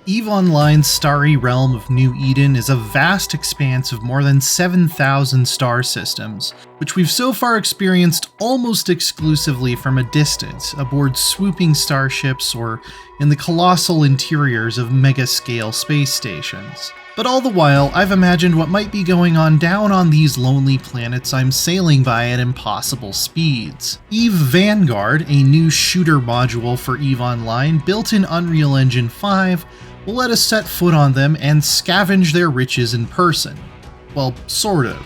EVE Online's starry realm of New Eden is a vast expanse of more than 7,000 star systems, which we've so far experienced almost exclusively from a distance, aboard swooping starships or in the colossal interiors of mega-scale space stations. But all the while, I've imagined what might be going on down on these lonely planets I'm sailing by at impossible speeds. EVE Vanguard, a new shooter module for EVE Online built in Unreal Engine 5, will let us set foot on them and scavenge their riches in person. Well, sort of.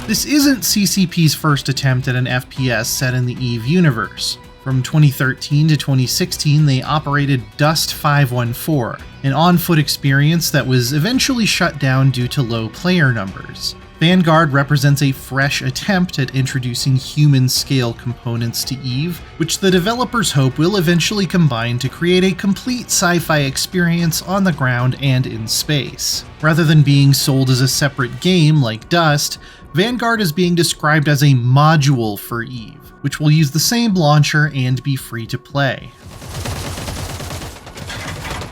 This isn't CCP's first attempt at an FPS set in the EVE universe. From 2013 to 2016, they operated Dust 514, an on-foot experience that was eventually shut down due to low player numbers. Vanguard represents a fresh attempt at introducing human-scale components to EVE, which the developers hope will eventually combine to create a complete sci-fi experience on the ground and in space. Rather than being sold as a separate game like Dust, Vanguard is being described as a module for EVE, which will use the same launcher and be free to play.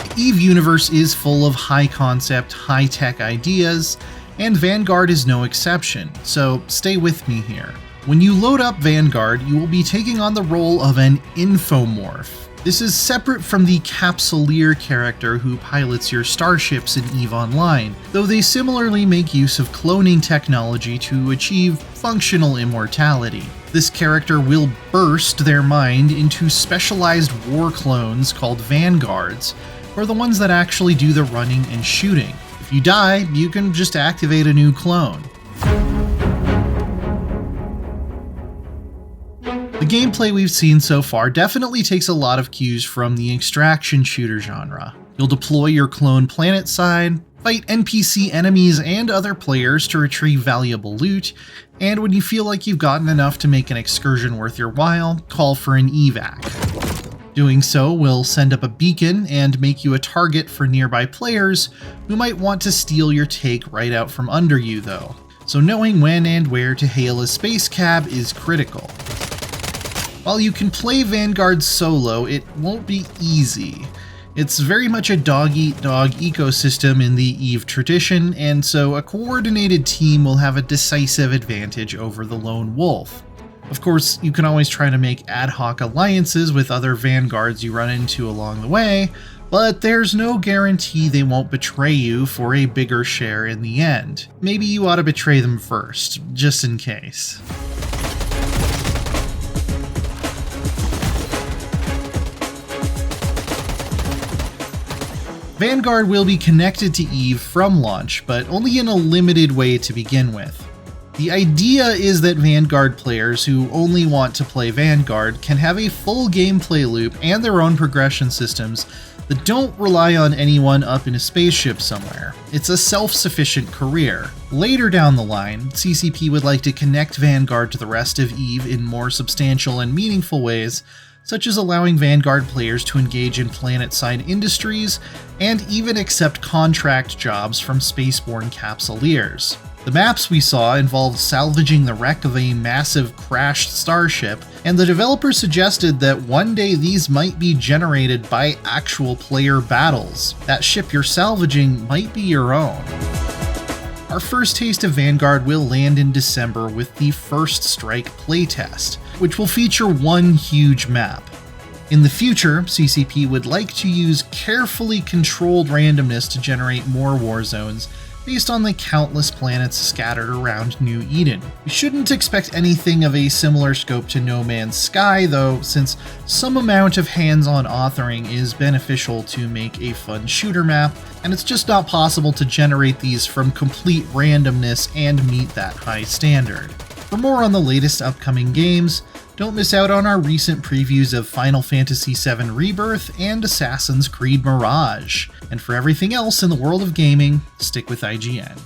The EVE universe is full of high-concept, high-tech ideas, and Vanguard is no exception, so stay with me here. When you load up Vanguard, you will be taking on the role of an infomorph. This is separate from the Capsuleer character who pilots your starships in EVE Online, though they similarly make use of cloning technology to achieve functional immortality. This character will burst their mind into specialized war clones called Vanguards, or the ones that actually do the running and shooting. If you die, you can just activate a new clone. The gameplay we've seen so far definitely takes a lot of cues from the extraction shooter genre. You'll deploy your clone planetside, fight NPC enemies and other players to retrieve valuable loot, and when you feel like you've gotten enough to make an excursion worth your while, call for an evac. Doing so will send up a beacon and make you a target for nearby players who might want to steal your take right out from under you though, so knowing when and where to hail a space cab is critical. While you can play Vanguard solo, it won't be easy. It's very much a dog-eat-dog ecosystem in the EVE tradition, and so a coordinated team will have a decisive advantage over the lone wolf. Of course, you can always try to make ad hoc alliances with other Vanguards you run into along the way, but there's no guarantee they won't betray you for a bigger share in the end. Maybe you ought to betray them first, just in case. Vanguard will be connected to EVE from launch, but only in a limited way to begin with. The idea is that Vanguard players who only want to play Vanguard can have a full gameplay loop and their own progression systems that don't rely on anyone up in a spaceship somewhere. It's a self-sufficient career. Later down the line, CCP would like to connect Vanguard to the rest of EVE in more substantial and meaningful ways, such as allowing Vanguard players to engage in planet-side industries and even accept contract jobs from spaceborne Capsuleers. The maps we saw involved salvaging the wreck of a massive crashed starship, and the developers suggested that one day these might be generated by actual player battles. That ship you're salvaging might be your own. Our first taste of Vanguard will land in December with the First Strike playtest, which will feature one huge map. In the future, CCP would like to use carefully controlled randomness to generate more war zones based on the countless planets scattered around New Eden. We shouldn't expect anything of a similar scope to No Man's Sky though, since some amount of hands-on authoring is beneficial to make a fun shooter map, and it's just not possible to generate these from complete randomness and meet that high standard. For more on the latest upcoming games, don't miss out on our recent previews of Final Fantasy VII Rebirth and Assassin's Creed Mirage. And for everything else in the world of gaming, stick with IGN.